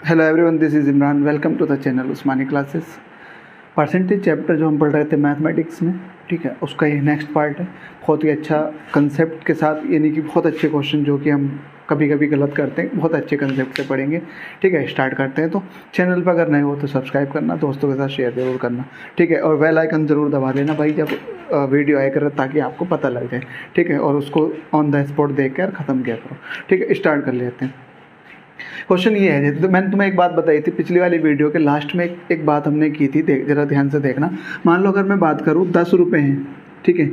Hello everyone, this is Imran. Welcome to the channel Usmani classes. Percentage chapter जो हम पढ़ रहे थे मैथमेटिक्स में, ठीक है, उसका ये नेक्स्ट पार्ट है। बहुत ही अच्छा कंसेप्ट के साथ, यानी कि बहुत अच्छे क्वेश्चन जो कि हम कभी कभी गलत करते हैं, बहुत अच्छे कंसेप्ट से पढ़ेंगे। ठीक है, स्टार्ट करते हैं। तो चैनल पर अगर नए हो तो सब्सक्राइब करना, दोस्तों के साथ शेयर जरूर करना, ठीक है, और बेल आइकन ज़रूर दबा देना भाई जब वीडियो आया करे, ताकि आपको पता लग जाए, ठीक है, और उसको ऑन द स्पॉट देख कर ख़त्म किया करो। ठीक है, स्टार्ट कर लेते हैं। क्वेश्चन ये है, तो मैंने तुम्हें एक बात बताई थी पिछली वाली वीडियो के लास्ट में, एक बात हमने की थी, जरा ध्यान से देखना। मान लो अगर मैं बात करूँ 10 रुपये हैं, ठीक है,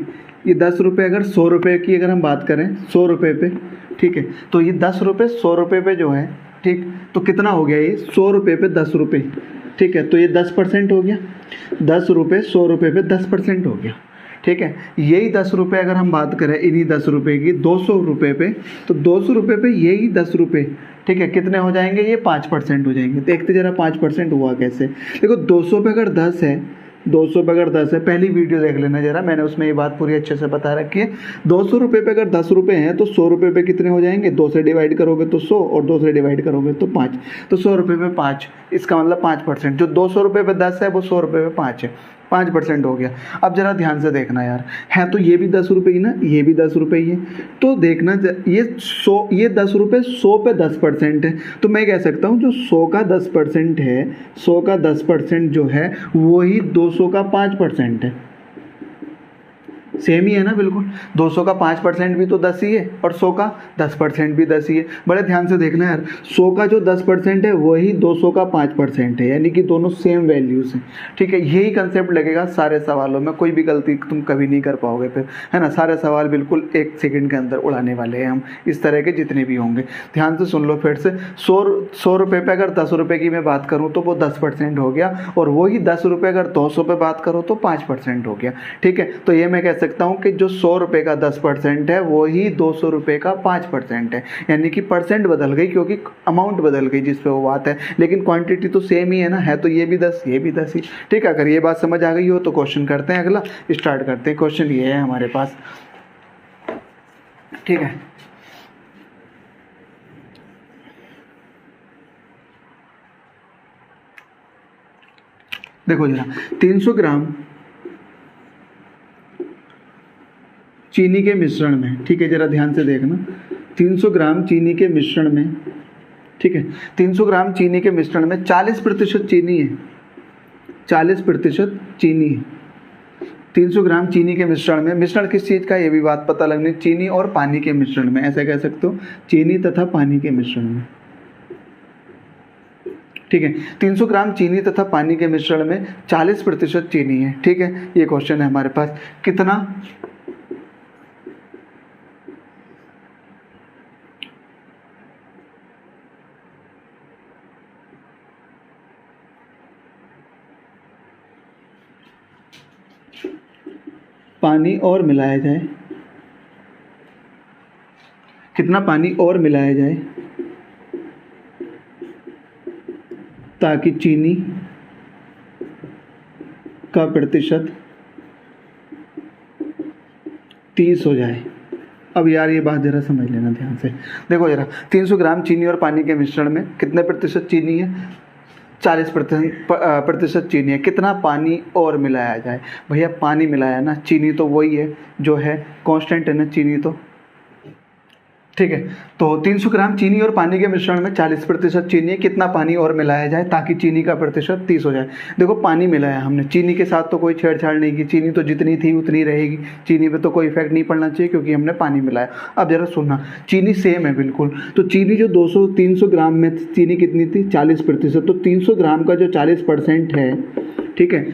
ये 10 रुपये अगर 100 रुपये की अगर हम बात करें 100 रुपये पे, ठीक है, तो ये 10 रुपये 100 रुपये पे जो है, ठीक, तो कितना हो गया ये 100 रुपये पे 10 रुपये, ठीक है, तो ये 10% हो गया। 10 रुपये 100 रुपये पे 10% हो गया, ठीक है। यही 10 रुपये अगर हम बात करें इन्हीं 10 रुपये की 200 रुपये पे, तो 200 रुपये पे यही 10 रुपये, ठीक है, कितने हो जाएंगे, ये 5% हो जाएंगे। देखते जरा 5% हुआ कैसे। देखो 200 पे अगर 10 है, 200 पे अगर 10 है, पहली वीडियो देख लेना जरा, मैंने उसमें ये बात पूरी अच्छे से बता रखी है। 200 रुपये पे अगर 10 रुपये हैं तो 100 रुपये पे कितने हो जाएंगे, 2 से डिवाइड करोगे तो 100 और 2 से डिवाइड करोगे तो 5, तो 100 रुपये पे 5, इसका मतलब 5%। जो 200 रुपये पे 10 है वो 100 रुपये पे 5 है, 5% हो गया। अब जरा ध्यान से देखना यार, है तो ये भी 10 रुपये ही ना, ये भी 10 रुपये ही है, तो देखना ये 10 रुपये 100 पे 10% है, तो मैं कह सकता हूँ जो 100 का 10% है, 100 का 10% जो है वही 200 का 5% है। सेम ही है ना, बिल्कुल। 200 का 5% भी तो 10 ही है, और 100 का 10% भी 10 ही है। बड़े ध्यान से देखना यार, 100 का जो 10% है वही 200 का 5% है, यानी कि दोनों सेम वैल्यूज़ हैं, ठीक है। यही कंसेप्ट लगेगा सारे सवालों में, कोई भी गलती तुम कभी नहीं कर पाओगे फिर, है ना। सारे सवाल बिल्कुल 1 सेकंड के अंदर उड़ाने वाले हैं हम, इस तरह के जितने भी होंगे। ध्यान से सुन लो फिर से। 100 रुपये पे अगर 10 रुपये की मैं बात करूँ तो वो 10% हो गया, और वही 10 रुपये अगर 200 पे बात करो तो 5% हो गया, ठीक है। तो ये मैं कह सकता हूं कि जो 100 रुपये का 10% है वही 200 रुपये का 5% है, यानी कि परसेंट बदल गई क्योंकि अमाउंट बदल गई जिस पे वो बात है, लेकिन क्वांटिटी तो सेम ही है ना, है तो ये भी 10 ये भी 10 ही, ठीक है। अगर ये बात समझ आ गई हो तो क्वेश्चन करते हैं, अगला स्टार्ट करते हैं। क्वेश्चन ये है हमारे पास, ठीक है। देखो जरा, 300 ग्राम चीनी के मिश्रण में, ठीक है, जरा ध्यान से देखना। 300 ग्राम चीनी के मिश्रण में, ठीक है, 300 ग्राम चीनी के मिश्रण में 40% चीनी है, 40% चीनी है। 300 ग्राम चीनी के मिश्रण में, मिश्रण किस चीज़ का ये भी बात पता लगनी, चीनी और पानी के मिश्रण में, ऐसा कह सकते हो, चीनी तथा पानी के मिश्रण में, ठीक है। 300 ग्राम चीनी तथा पानी के मिश्रण में 40% चीनी है, ठीक है। ये क्वेश्चन है हमारे पास, कितना पानी और मिलाया जाए, कितना पानी और मिलाया जाए ताकि चीनी का प्रतिशत 30 हो जाए। अब यार ये बात जरा समझ लेना ध्यान से। देखो जरा, 300 ग्राम चीनी और पानी के मिश्रण में कितने प्रतिशत चीनी है, 40% चीनी है, कितना पानी और मिलाया जाए। भैया पानी मिलाया ना, चीनी तो वही है जो है, कांस्टेंट है ना चीनी तो, ठीक है। तो 300 ग्राम चीनी और पानी के मिश्रण में 40% चीनी है, कितना पानी और मिलाया जाए ताकि चीनी का प्रतिशत 30 हो जाए। देखो पानी मिलाया हमने, चीनी के साथ तो कोई छेड़छाड़ नहीं की, चीनी तो जितनी थी उतनी रहेगी, चीनी पे तो कोई इफेक्ट नहीं पड़ना चाहिए क्योंकि हमने पानी मिलाया। अब जरा सुनना, चीनी सेम है बिल्कुल, तो चीनी जो 300 ग्राम में चीनी कितनी थी, 40%, तो 300 ग्राम का जो 40% है, ठीक है,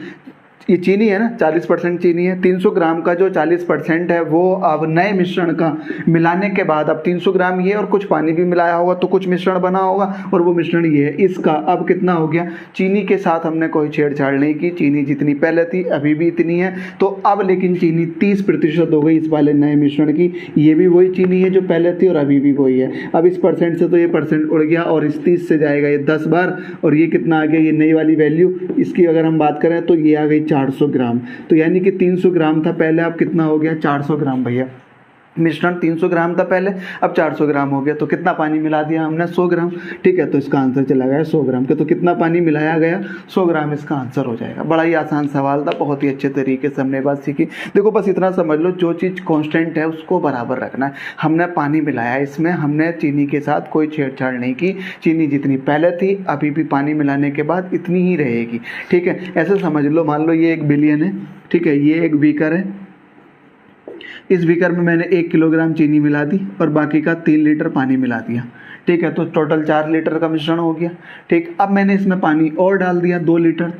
ये चीनी है ना, 40% चीनी है। 300 ग्राम का जो 40% है वो अब नए मिश्रण का मिलाने के बाद, अब 300 ग्राम ये और कुछ पानी भी मिलाया होगा तो कुछ मिश्रण बना होगा, और वो मिश्रण ये है, इसका अब कितना हो गया, चीनी के साथ हमने कोई छेड़छाड़ नहीं की, चीनी जितनी पहले थी अभी भी इतनी है, तो अब लेकिन चीनी 30% हो गई इस वाले नए मिश्रण की। ये भी वही चीनी है जो पहले थी और अभी भी वही है। अब इस परसेंट से तो ये परसेंट उड़ गया और इस 30 से जाएगा ये 10 बार, और ये कितना आ गया, ये नई वाली वैल्यू, इसकी अगर हम बात करें तो ये आ गई 400 ग्राम। तो यानी कि 300 ग्राम था पहले, अब कितना हो गया, 400 ग्राम भैया। मिश्रण 300 ग्राम था पहले, अब 400 ग्राम हो गया, तो कितना पानी मिला दिया हमने? 100 ग्राम। ठीक है, तो इसका आंसर चला गया 100 ग्राम के, तो कितना पानी मिलाया गया? 100 ग्राम इसका आंसर हो जाएगा। बड़ा ही आसान सवाल था, बहुत ही अच्छे तरीके से हमने बात सीखी। देखो बस इतना समझ लो, जो चीज़ कांस्टेंट है उसको बराबर रखना है। हमने पानी मिलाया, इसमें हमने चीनी के साथ कोई छेड़छाड़ नहीं की। चीनी जितनी पहले थी अभी भी पानी मिलाने के बाद इतनी ही रहेगी। ठीक है, ऐसे समझ लो, मान लो ये 1 बिलियन है। ठीक है, ये एक बीकर है, इस बीकर में मैंने 1 किलोग्राम चीनी मिला दी और बाकी का 3 लीटर पानी मिला दिया। ठीक है, तो टोटल 4 लीटर का मिश्रण हो गया। ठीक, अब मैंने इसमें पानी और डाल दिया 2 लीटर,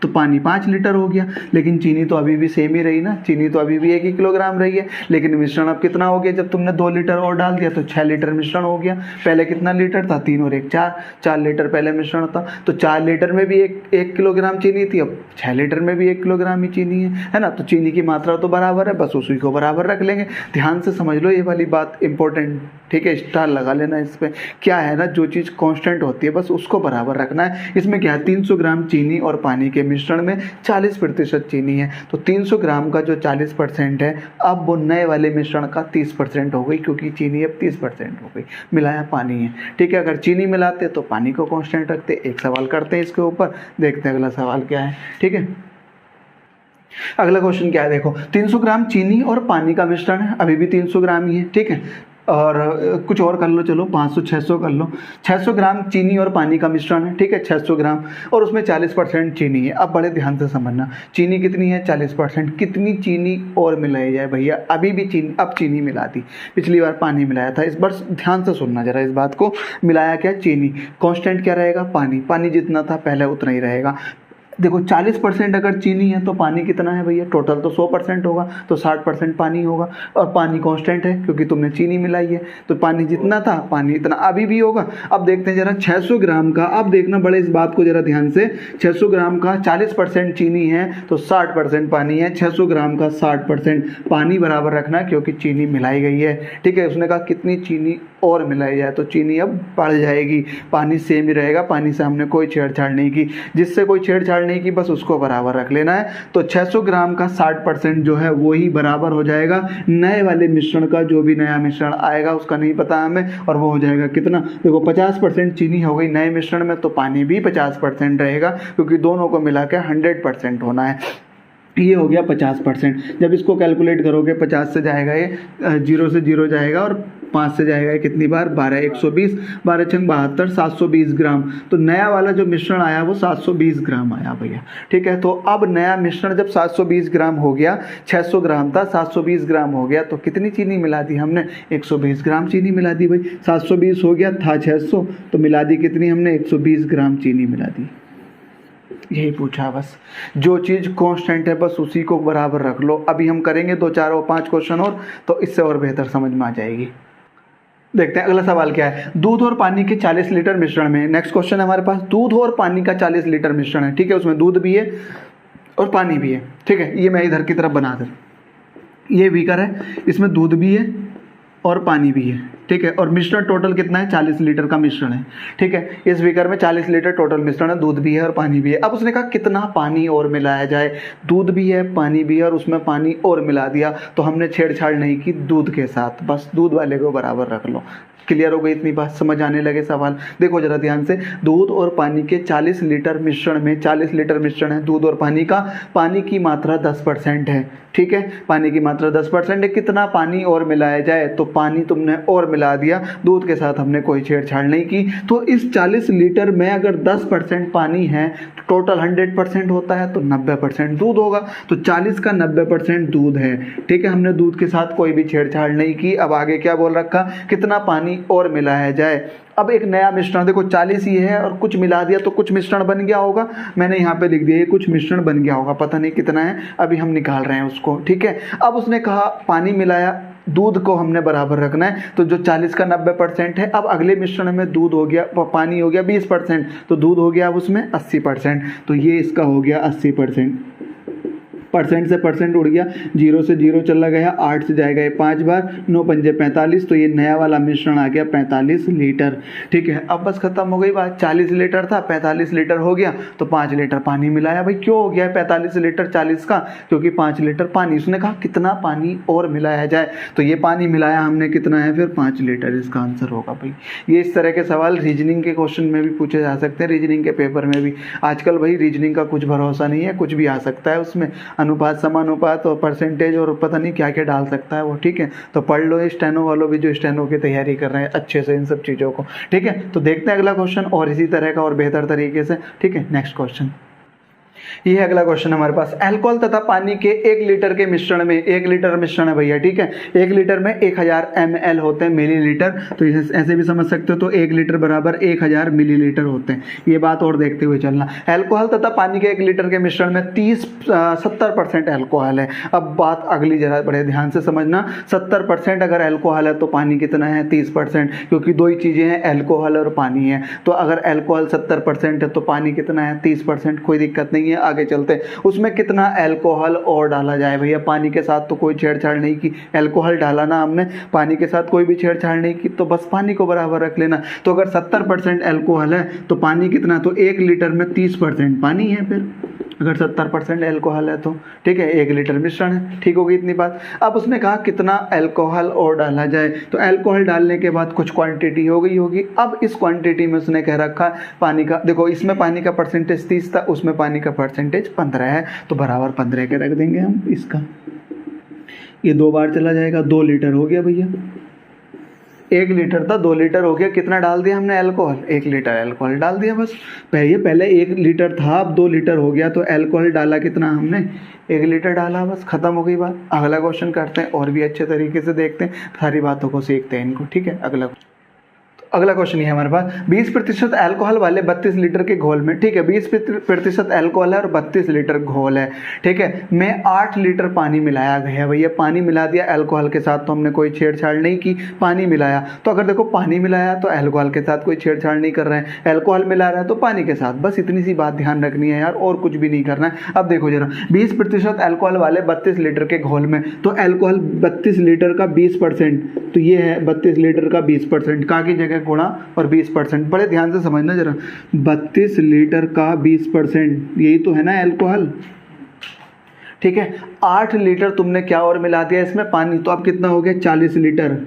तो पानी 5 लीटर हो गया, लेकिन चीनी तो अभी भी सेम ही रही ना, चीनी तो अभी भी 1 ही किलोग्राम रही है, लेकिन मिश्रण अब कितना हो गया? जब तुमने 2 लीटर और डाल दिया तो 6 लीटर मिश्रण हो गया। पहले कितना लीटर था? 3 और 1 4, 4 लीटर पहले मिश्रण था, तो 4 लीटर में भी 1 किलोग्राम चीनी थी, अब 6 लीटर में भी 1 किलोग्राम ही चीनी है ना। तो चीनी की मात्रा तो बराबर है, बस उसी को बराबर रख लेंगे। ध्यान से समझ लो ये वाली बात इंपॉर्टेंट। ठीक है, स्टार लगा लेना इस पर। क्या है ना, जो चीज़ कांस्टेंट होती है बस उसको बराबर रखना है। इसमें क्या है, 300 ग्राम चीनी और पानी के मिश्रण में 40% चीनी है, तो 300 ग्राम का जो 40% है, अब वो नए वाले मिश्रण का 30% हो गई, क्योंकि चीनी अब 30% हो गई, मिलाया पानी है। ठीक है, अगर चीनी मिलाते तो पानी को कांस्टेंट रखते। एक सवाल करते हैं इसके ऊपर, देखते हैं अगला सवाल क्या है। ठीक है, अगला क्वेश्चन क्या है, देखो 300 ग्राम चीनी और पानी का मिश्रण है, अभी भी 300 ग्राम ही है। ठीक है, और कुछ और कर लो, चलो 500 600 कर लो। 600 ग्राम चीनी और पानी का मिश्रण है। ठीक है, 600 ग्राम, और उसमें 40% चीनी है। अब बड़े ध्यान से समझना, चीनी कितनी है? 40%। कितनी चीनी और मिलाई जाए भैया? अभी भी चीनी, अब चीनी मिला दी, पिछली बार पानी मिलाया था, इस बार ध्यान से सुनना जरा इस बात को। मिलाया क्या? चीनी। कांस्टेंट क्या रहेगा? पानी। पानी जितना था पहले उतना ही रहेगा। देखो 40% अगर चीनी है तो पानी कितना है भैया? टोटल तो 100% होगा, तो 60% पानी होगा, और पानी कांस्टेंट है क्योंकि तुमने चीनी मिलाई है, तो पानी जितना था पानी इतना अभी भी होगा। अब देखते हैं जरा 600 ग्राम का, अब देखना बड़े इस बात को जरा ध्यान से। 600 ग्राम का 40% चीनी है तो 60% पानी है। 600 ग्राम का 60% पानी बराबर रखना क्योंकि चीनी मिलाई गई है। ठीक है, उसने कहा कितनी चीनी और मिलाई जाए, तो चीनी अब बढ़ जाएगी, पानी सेम ही रहेगा, पानी से हमने कोई छेड़छाड़ नहीं की। जिससे कोई छेड़छाड़ नहीं की बस उसको बराबर रख लेना है। तो 600 ग्राम का 60% जो है वो ही बराबर हो जाएगा नए वाले मिश्रण का। जो भी नया मिश्रण आएगा उसका नहीं पता हमें, और वो हो जाएगा कितना? देखो 50% चीनी हो गई नए मिश्रण में, तो पानी भी 50% रहेगा क्योंकि दोनों को मिला के 100% होना है। ये हो गया 50%। जब इसको कैलकुलेट करोगे 50 से जाएगा ये, 0 से 0 जाएगा, और 5 से जाएगा ये कितनी बार? 12, 120, 12 छंग 72, 720 ग्राम। तो नया वाला जो मिश्रण आया वो 720 ग्राम आया भैया। ठीक है, तो अब नया मिश्रण जब 720 ग्राम हो गया, 600 ग्राम था 720 ग्राम हो गया, तो कितनी चीनी मिला दी हमने? 120 ग्राम चीनी मिला दी भाई। 720 हो गया था 600, तो मिला दी कितनी हमने? 120 ग्राम चीनी मिला दी। यही पूछा बस, जो चीज़ कांस्टेंट है बस उसी को बराबर रख लो। अभी हम करेंगे 2 4 और 5 क्वेश्चन और, तो इससे और बेहतर समझ में आ जाएगी। देखते हैं अगला सवाल क्या है। दूध और पानी के 40 लीटर मिश्रण में, नेक्स्ट क्वेश्चन है हमारे पास, दूध और पानी का 40 लीटर मिश्रण है। ठीक है, उसमें दूध भी है और पानी भी है। ठीक है, ये मैं इधर की तरफ बना दूँ, ये बीकर है, इसमें दूध भी है और पानी भी है। ठीक है, और मिश्रण टोटल कितना है? 40 लीटर का मिश्रण है। ठीक है, इस बीकर में 40 लीटर टोटल मिश्रण है, दूध भी है और पानी भी है। अब उसने कहा कितना पानी और मिलाया जाए? दूध भी है, पानी भी है, और उसमें पानी और मिला दिया, तो हमने छेड़छाड़ नहीं की दूध के साथ, बस दूध वाले को बराबर रख लो। क्लियर हो गई इतनी बात? समझ आने लगे सवाल? देखो जरा ध्यान से, दूध और पानी के 40 लीटर मिश्रण में, 40 लीटर मिश्रण है दूध और पानी का, पानी की मात्रा 10% है। ठीक है, पानी की मात्रा 10% है। कितना पानी और मिलाया जाए? तो पानी तुमने और मिला दिया, दूध के साथ हमने कोई छेड़छाड़ नहीं की। तो इस 40 लीटर में अगर 10% पानी है तो टोटल 100% होता है, तो 90% दूध होगा। तो 40 का 90% दूध है। ठीक है, हमने दूध के साथ कोई भी छेड़छाड़ नहीं की। अब आगे क्या बोल रखा? कितना पानी और मिलाया जाए। अब एक नया मिश्रण, देखो 40 ही है और कुछ मिला दिया तो कुछ मिश्रण बन गया होगा। मैंने यहाँ पे लिख दिया ये कुछ मिश्रण बन गया होगा, पता नहीं कितना है, अभी हम निकाल रहे हैं उसको। ठीक है, अब उसने कहा पानी मिलाया, दूध को हमने बराबर रखना है, तो जो 40 का 90% है। अब अगले मिश्रण में दूध हो गया, पानी हो गया 20%, तो दूध हो गया अब उसमें 80%, तो ये इसका हो गया 80%। परसेंट से परसेंट उड़ गया, 0 से 0 चला गया, 8 से जाएगा ये 5 बार, 9 पंजे 45, तो ये नया वाला मिश्रण आ गया 45 लीटर। ठीक है, अब बस खत्म हो गई बात। 40 लीटर था, 45 लीटर हो गया, तो 5 लीटर पानी मिलाया। भाई क्यों हो गया 45 लीटर 40 का? क्योंकि 5 लीटर पानी। उसने कहा कितना पानी और मिलाया जाए, तो ये पानी मिलाया हमने कितना है फिर 5 लीटर, इसका आंसर होगा भाई। ये इस तरह के सवाल रीजनिंग के क्वेश्चन में भी पूछे जा सकते हैं, रीजनिंग के पेपर में भी। आजकल भाई रीजनिंग का कुछ भरोसा नहीं है, कुछ भी आ सकता है उसमें, अनुपात समानुपात और परसेंटेज और पता नहीं क्या क्या डाल सकता है वो। ठीक है, तो पढ़ लो स्टेनो वालों भी जो स्टेनो की तैयारी कर रहे हैं अच्छे से इन सब चीज़ों को। ठीक है, तो देखते हैं अगला क्वेश्चन और इसी तरह का और बेहतर तरीके से। ठीक है, नेक्स्ट क्वेश्चन ये है अगला क्वेश्चन हमारे पास। अल्कोहल तथा पानी के 1 लीटर के मिश्रण में, 1 लीटर मिश्रण है भैया। ठीक है, 1 लीटर में 1000 ml होते हैं, मिलीलीटर। तो ऐसे भी समझ सकते हो, तो 1 लीटर बराबर 1000 मिलीलीटर होते हैं। ये बात और देखते हुए चलना। अल्कोहल तथा पानी के 1 लीटर के मिश्रण में 70% अल्कोहल है। अब बात अगली जरा बड़े ध्यान से समझना। 70% अगर अल्कोहल है तो पानी कितना है 30%, क्योंकि दो ही चीज़ें हैं, अल्कोहल और पानी है। तो अगर अल्कोहल 70% है तो पानी कितना है 30%। कोई दिक्कत नहीं है, आगे चलते हैं। उसमें कितना अल्कोहल और डाला जाए भैया? पानी के साथ तो कोई छेड़छाड़ नहीं की, अल्कोहल डाला ना हमने, पानी के साथ कोई भी छेड़छाड़ नहीं की, तो बस पानी को बराबर रख लेना। तो अगर 70% अल्कोहल है तो पानी कितना, तो 1 लीटर में 30% पानी है फिर, अगर 70% अल्कोहल है तो। ठीक है, 1 लीटर मिश्रण है। ठीक होगी इतनी बात। अब उसने कहा कितना अल्कोहल और डाला जाए, तो अल्कोहल डालने के बाद कुछ क्वांटिटी हो गई होगी। अब इस क्वांटिटी में उसने कह रखा पानी का, देखो इसमें पानी का परसेंटेज 30 था, उसमें पानी का परसेंटेज 15 है, तो बराबर 15 के रख देंगे हम इसका। ये 2 बार चला जाएगा, 2 लीटर हो गया भैया। 1 लीटर था, 2 लीटर हो गया। कितना डाल दिया हमने अल्कोहल? 1 लीटर अल्कोहल डाल दिया बस। पहले 1 लीटर था, अब 2 लीटर हो गया, तो अल्कोहल डाला कितना हमने? 1 लीटर डाला, बस खत्म हो गई बात। अगला क्वेश्चन करते हैं और भी अच्छे तरीके से देखते हैं, सारी बातों को सीखते हैं इनको। ठीक है, अगला क्वेश्चन ये है हमारे पास। 20% अल्कोहल वाले 32 लीटर के घोल में, ठीक है 20% अल्कोहल है और 32 लीटर घोल है। ठीक है, में 8 लीटर पानी मिलाया गया है। भैया पानी मिला दिया अल्कोहल के साथ, तो हमने कोई छेड़छाड़ नहीं की, पानी मिलाया। तो अगर देखो पानी मिलाया तो अल्कोहल के साथ कोई छेड़छाड़ नहीं कर रहे हैं, अल्कोहल मिला रहा है तो पानी के साथ, बस इतनी सी बात ध्यान रखनी है यार, और कुछ भी नहीं करना है। अब देखो जरा, 20% अल्कोहल वाले 32 लीटर के घोल में, तो अल्कोहल 32 लीटर का 20%, तो ये है 32 लीटर का 20%, का की जगह गुणा और 20%। बड़े ध्यान से समझना जरा, 32 लीटर का 20%, यही तो है ना अल्कोहल। ठीक है, 8 लीटर तुमने क्या और मिला दिया इसमें? पानी। तो अब कितना हो गया? 40 लीटर।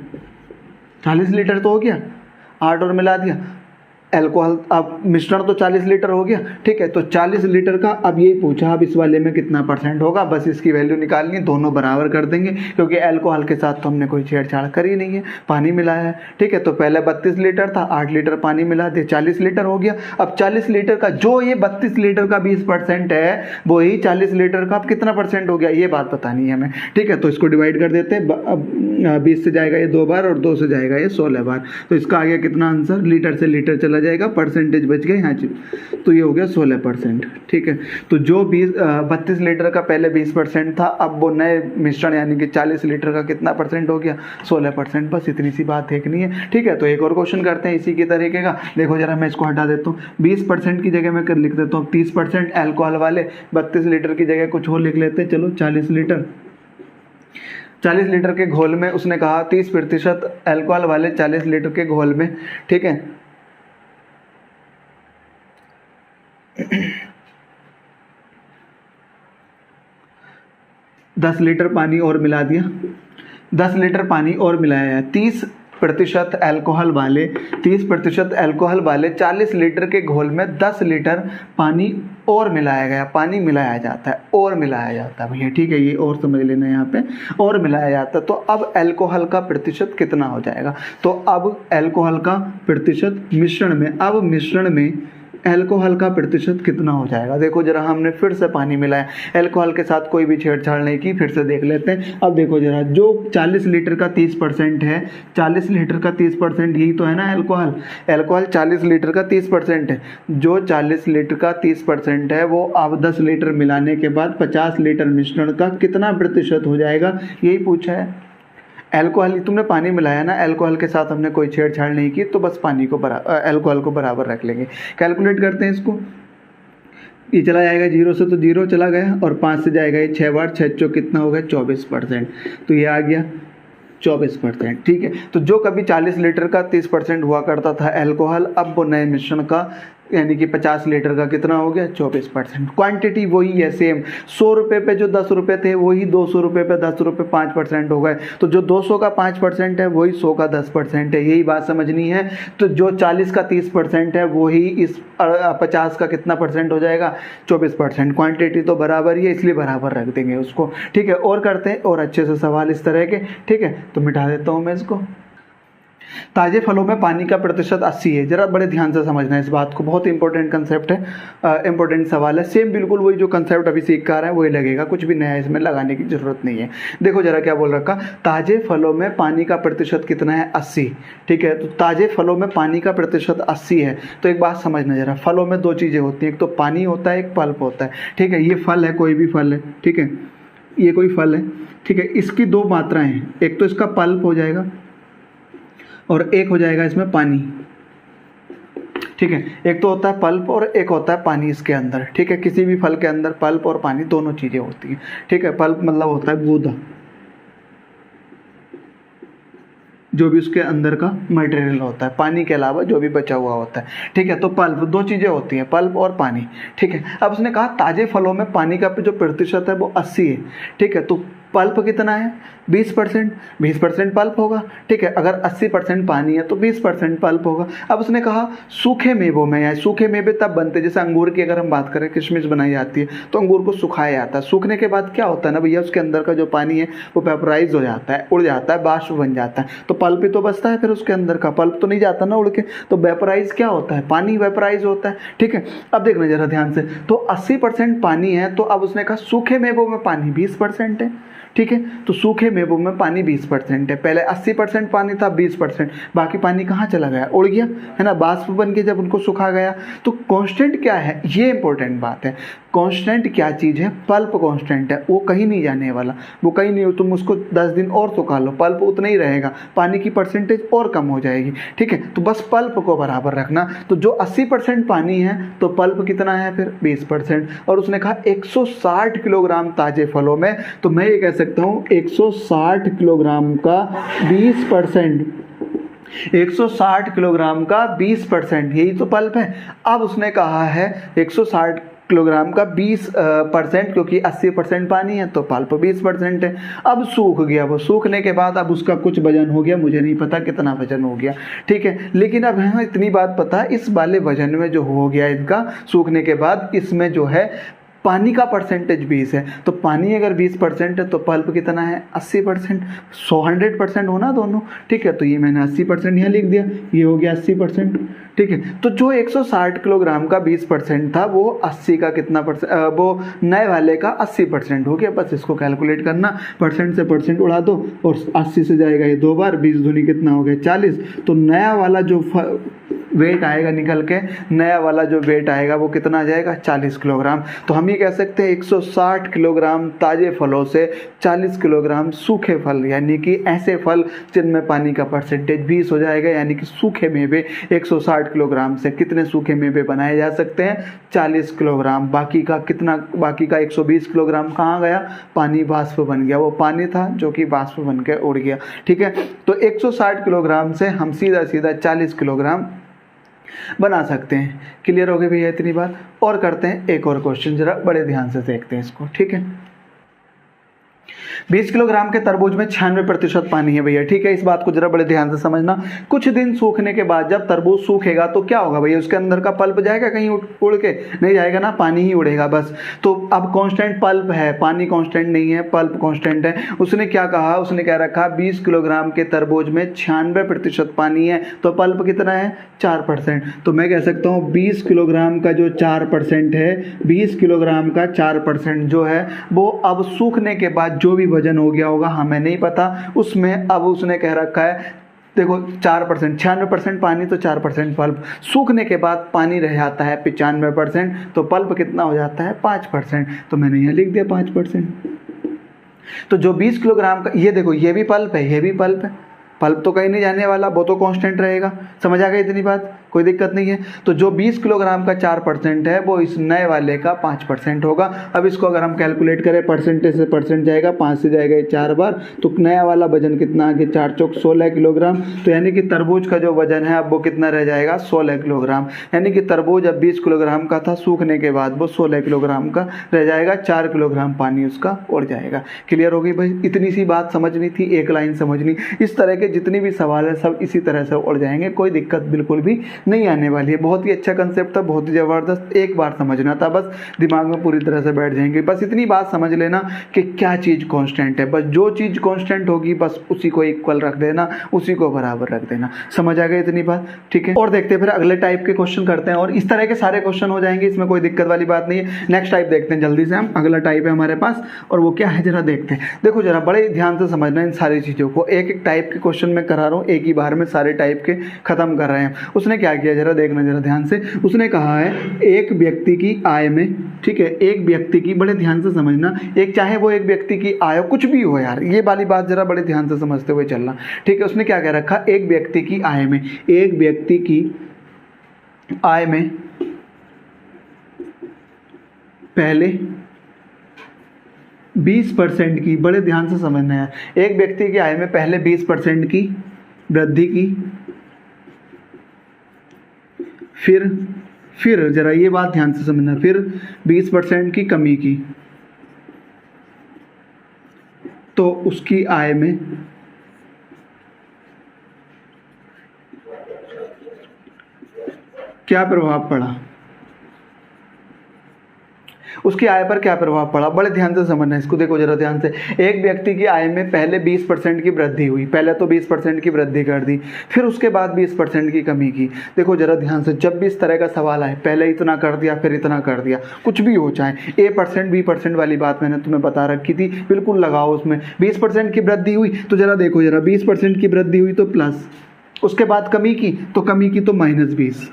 40 लीटर तो हो गया, 8 और मिला दिया अल्कोहल। अब मिश्रण तो 40 लीटर हो गया। ठीक है, तो 40 लीटर का अब यही पूछा, अब इस वाले में कितना परसेंट होगा, बस इसकी वैल्यू निकालनी, दोनों बराबर कर देंगे, क्योंकि अल्कोहल के साथ तो हमने कोई छेड़छाड़ करी नहीं है, पानी मिलाया है। ठीक है, तो पहले 32 लीटर था, 8 लीटर पानी मिला दिया, 40 लीटर हो गया। अब 40 लीटर का जो ये 32 लीटर का 20% है, वही 40 लीटर का अब कितना परसेंट हो गया, ये बात बतानी है हमें। ठीक है, तो इसको डिवाइड कर देते हैं। अब 20 से जाएगा ये 2 बार और 2 से जाएगा ये 16 बार, तो इसका आ गया कितना आंसर? लीटर से लीटर चला जाएगा, परसेंटेज बच गए यहाँ, तो ये हो गया 16%। ठीक है, तो जो 32 लीटर का पहले 20% था, अब वो नए मिश्रण यानी कि 40 लीटर का कितना परसेंट हो गया? 16%। बस इतनी सी बात देखनी है। ठीक है, तो एक और क्वेश्चन करते हैं इसी के तरीके का। देखो जरा, मैं इसको हटा देता हूँ, 20% की जगह मैं कर लिख देता हूँ 30% अल्कोहल वाले, 32 लीटर की जगह कुछ और लिख लेते हैं, चलो 40 लीटर। 40 लीटर के घोल में उसने कहा 30% अल्कोहल वाले 40 लीटर के घोल में। ठीक है, 10 लीटर पानी और मिला दिया, 10 लीटर पानी और मिलाया है। 30% अल्कोहल वाले 40 लीटर के घोल में 10 लीटर पानी और मिलाया गया। पानी मिलाया जाता है, और मिलाया जाता है भैया। ठीक है, ये और समझ लेना यहाँ पे, और मिलाया जाता है। तो अब अल्कोहल का प्रतिशत कितना हो जाएगा? तो अब अल्कोहल का प्रतिशत मिश्रण में, अब मिश्रण में अल्कोहल का प्रतिशत कितना हो जाएगा? देखो जरा, हमने फिर से पानी मिलाया, अल्कोहल के साथ कोई भी छेड़छाड़ नहीं की, फिर से देख लेते हैं। अब देखो जरा, जो 40 लीटर का 30% है, 40 लीटर का 30% यही तो है ना अल्कोहल। अल्कोहल 40 लीटर का 30% है, जो 40 लीटर का 30% है वो अब 10 लीटर मिलाने के बाद 50 लीटर मिश्रण का कितना प्रतिशत हो जाएगा, यही पूछा है। अल्कोहल, तुमने पानी मिलाया ना, अल्कोहल के साथ हमने कोई छेड़छाड़ नहीं की, तो बस पानी को अल्कोहल को बराबर रख लेंगे। कैलकुलेट करते हैं इसको। ये चला जाएगा 0 से तो 0 चला गया, और 5 से जाएगा ये 6 बार, 6 चौक कितना हो गया 24%, तो ये आ गया 24%। ठीक है, तो जो कभी 40 लीटर का 30% हुआ करता था अल्कोहल, अब वो नए मिश्रण का यानी कि 50 लीटर का कितना हो गया 24%। क्वांटिटी वही है सेम, 100 रुपये पे जो 10 रुपये थे वही 200 रुपये पे 10 रुपये 5% हो गए, तो जो 200 का 5% है वही 100 का 10% है, यही बात समझनी है। तो जो 40 का 30% है वही इस 50 का कितना परसेंट हो जाएगा 24%। क्वांटिटी तो बराबर ही है इसलिए बराबर रख देंगे उसको। ठीक है, और करते हैं और अच्छे से सवाल इस तरह के। ठीक है, तो मिटा देता हूँ मैं इसको। ताजे फलों में पानी का प्रतिशत 80 है। जरा बड़े ध्यान से समझना है इस बात को, बहुत इंपॉर्टेंट कंसेप्ट है, इंपॉर्टेंट सवाल है। सेम बिल्कुल वही जो कंसेप्ट अभी सीख कर रहे हैं वही लगेगा, कुछ भी नया इसमें लगाने की जरूरत नहीं है। देखो जरा क्या बोल रखा, ताजे फलों में पानी का प्रतिशत कितना है 80। ठीक है, तो ताजे फलों में पानी का प्रतिशत 80 है। तो एक बात समझना जरा, फलों में दो चीज़ें होती हैं, एक तो पानी होता है, एक पल्प होता है। ठीक है, ये फल है, कोई भी फल है, ठीक है, ये कोई फल है, ठीक है, इसकी दो मात्राएं हैं, एक तो इसका पल्प हो जाएगा और एक हो जाएगा इसमें पानी। ठीक है, एक तो होता है पल्प और एक होता है पानी इसके अंदर। ठीक है, किसी भी फल के अंदर पल्प और पानी दोनों चीज़ें होती हैं। ठीक है, पल्प मतलब होता है गूदा, जो भी उसके अंदर का मटेरियल होता है, पानी के अलावा जो भी बचा हुआ होता है। ठीक है, तो पल्प, दो चीज़ें होती हैं, पल्प और पानी। ठीक है, अब उसने कहा ताजे फलों में पानी का जो प्रतिशत है वो 80 है। ठीक है, तो पल्प कितना है 20%, 20% पल्प होगा। ठीक है, अगर 80% पानी है तो 20% पल्प होगा। अब उसने कहा सूखे मेवों में, या सूखे मेवे तब बनते हैं, जैसे अंगूर की अगर हम बात करें, किशमिश बनाई जाती है तो अंगूर को सुखाया जाता है। सूखने के बाद क्या होता है ना भैया, उसके अंदर का जो पानी है वो वेपराइज हो जाता है, उड़ जाता है, बाष्प बन जाता है, तो पल्प ही तो बचता है फिर उसके अंदर का, पल्प तो नहीं जाता ना उड़ के, तो वेपराइज क्या होता है, पानी वेपराइज होता है। ठीक है, अब देखना जरा ध्यान से, तो 80% पानी है, तो अब उसने कहा सूखे मेवों में पानी 20% है। ठीक है, तो सूखे मेवों में पानी 20% है। पहले 80% पानी था, 20%, बाकी पानी कहाँ चला गया, उड़ गया, है ना, बाष्प बन के जब उनको सुखा गया। तो कांस्टेंट क्या है, ये इंपॉर्टेंट बात है। कांस्टेंट क्या चीज़ है, पल्प कांस्टेंट है, वो कहीं नहीं जाने वाला, वो कहीं नहीं, तुम उसको 10 दिन और सुखा लो, पल्प उतना ही रहेगा, पानी की परसेंटेज और कम हो जाएगी। ठीक है, तो बस पल्प को बराबर रखना। तो जो 80% पानी है तो पल्प कितना है फिर 20%। और उसने कहा 160 किलोग्राम ताजे फलों में, तो मैं ये कह सकता हूँ 160 किलोग्राम का 20%, 160 किलोग्राम का 20%, यही तो पल्प है। अब उसने कहा है 160 किलोग्राम का 20%, क्योंकि 80% पानी है तो पल्प 20% है। अब सूख गया, वो सूखने के बाद अब उसका कुछ वजन हो गया, मुझे नहीं पता कितना वजन हो गया। ठीक है, लेकिन अब हमें इतनी बात पता है, इस वाले वजन में जो हो गया इनका सूखने के बाद, इसमें जो है पानी का परसेंटेज 20 है। तो पानी अगर 20% है तो पल्प कितना है 80%, 100% होना दोनों। ठीक है, तो ये मैंने 80% यहाँ लिख दिया, ये हो गया 80%। ठीक है, तो जो 160 किलोग्राम का 20% था वो 80 का कितना परसेंट, वो नए वाले का 80% हो गया। बस इसको कैलकुलेट करना, परसेंट से परसेंट उड़ा दो और 80 से जाएगा ये 2 बार, 20 दूनी कितना हो गया 40। तो नया वाला जो वेट आएगा निकल के, नया वाला जो वेट आएगा वो कितना आ जाएगा 40 किलोग्राम। तो हम ये कह सकते हैं 160 किलोग्राम ताजे फलों से 40 किलोग्राम सूखे फल, यानी कि ऐसे फल जिनमें पानी का परसेंटेज 20 हो जाएगा, यानी कि सूखे मेवे 160 किलोग्राम से कितने सूखे मेवे बनाए जा सकते हैं 40 किलोग्राम। बाकी का कितना, बाकी का 120 किलोग्राम कहाँ गया, पानी बाष्प बन गया, वो पानी था जो कि बाष्प बन के उड़ गया। ठीक है, तो 160 किलोग्राम से हम सीधा सीधा 40 किलोग्राम बना सकते हैं। क्लियर हो गई भैया इतनी बात। और करते हैं एक और क्वेश्चन, जरा बड़े ध्यान से देखते हैं इसको। ठीक है, 20 किलोग्राम के तरबूज में 96% पानी है भैया। ठीक है, इस बात को जरा बड़े ध्यान से समझना। कुछ दिन सूखने के बाद जब तरबूज सूखेगा तो क्या होगा भैया, उसके अंदर का पल्प जाएगा कहीं उड़ के, नहीं जाएगा ना, पानी ही उड़ेगा बस। तो अब कांस्टेंट पल्प है, पानी कांस्टेंट नहीं है, पल्प कांस्टेंट है। उसने क्या कहा, उसने कह रखा 20 किलोग्राम के तरबूज में 96% पानी है, तो पल्प कितना है 4%। तो मैं कह सकता हूँ 20 किलोग्राम का जो 4% है, 20 किलोग्राम का 4% जो है वो अब सूखने के बाद जो भी वजन हो गया होगा हमें नहीं पता, उसमें अब उसने कह रखा है, देखो 4%, 96% पानी तो 4% पल्प, सूखने के बाद पानी रह जाता है 95%, तो पल्प कितना हो जाता है 5%। तो मैंने यहाँ लिख दिया 5%। तो जो 20 किलोग्राम का, ये देखो ये भी पल्प है, ये भी पल्प है, पल्प तो कहीं नहीं जाने वाला, वो तो कांस्टेंट रहेगा। समझ आ गई इतनी बात, कोई दिक्कत नहीं है। तो जो 20 किलोग्राम का 4% है वो इस नए वाले का 5% होगा। अब इसको अगर हम कैलकुलेट करें, परसेंटेज से परसेंट जाएगा, 5 से जाएगा ये 4 बार, तो नया वाला वजन कितना आ गया, 4 चौक 16 किलोग्राम। तो यानी कि तरबूज का जो वजन है अब वो कितना रह जाएगा, 16 किलोग्राम। यानी कि तरबूज अब 20 किलोग्राम का था, सूखने के बाद वो 16 किलोग्राम का रह जाएगा, 4 किलोग्राम पानी उसका उड़ जाएगा। क्लियर हो गई भाई, इतनी सी बात समझनी थी, एक लाइन समझनी। इस तरह के जितने भी सवाल है सब इसी तरह से उड़ जाएंगे, कोई दिक्कत बिल्कुल भी नहीं आने वाली है। बहुत ही अच्छा कंसेप्ट था, बहुत ही ज़बरदस्त, एक बार समझना था बस, दिमाग में पूरी तरह से बैठ जाएंगे। बस इतनी बात समझ लेना कि क्या चीज़ कांस्टेंट है, बस जो चीज़ कांस्टेंट होगी बस उसी को इक्वल रख देना, उसी को बराबर रख देना। समझ आ गई इतनी बात, ठीक है। और देखते हैं फिर अगले टाइप के क्वेश्चन करते हैं, और इस तरह के सारे क्वेश्चन हो जाएंगे, इसमें कोई दिक्कत वाली बात नहीं है। नेक्स्ट टाइप देखते हैं जल्दी से हम, अगला टाइप है हमारे पास, और वो क्या है जरा देखते हैं। देखो जरा बड़े ध्यान से समझना इन सारी चीज़ों को, एक एक टाइप के क्वेश्चन मैं करा रहा हूँ, एक ही बार में सारे टाइप के खत्म कर रहे हैं। उसने क्या किया जरा देखना जरा ध्यान से, उसने कहा है एक व्यक्ति की आय में, ठीक है, एक व्यक्ति की, बड़े ध्यान से समझना, एक चाहे वो एक व्यक्ति की आय कुछ भी हो यार, ये वाली बात जरा बड़े ध्यान से समझते हुए चलना, ठीक है। उसने क्या कह रखा, एक व्यक्ति की आय में, एक व्यक्ति की आय में पहले 20% की, बड़े ध्यान से समझना है, एक व्यक्ति की आय में पहले 20% की वृद्धि की, फिर जरा ये बात ध्यान से समझना, फिर 20% की कमी की, तो उसकी आय में क्या प्रभाव पड़ा, उसकी आय पर क्या प्रभाव पड़ा, बड़े ध्यान से समझना है इसको। देखो जरा ध्यान से, एक व्यक्ति की आय में पहले 20% की वृद्धि हुई, पहले तो 20% की वृद्धि कर दी, फिर उसके बाद 20% की कमी की। देखो जरा ध्यान से, जब भी इस तरह का सवाल आए, पहले इतना कर दिया फिर इतना कर दिया, कुछ भी हो, चाहे A% B% वाली बात मैंने तुम्हें बता रखी थी, बिल्कुल लगाओ उसमें। 20% की वृद्धि हुई तो जरा देखो जरा, 20% की वृद्धि हुई तो प्लस, उसके बाद कमी की तो -20,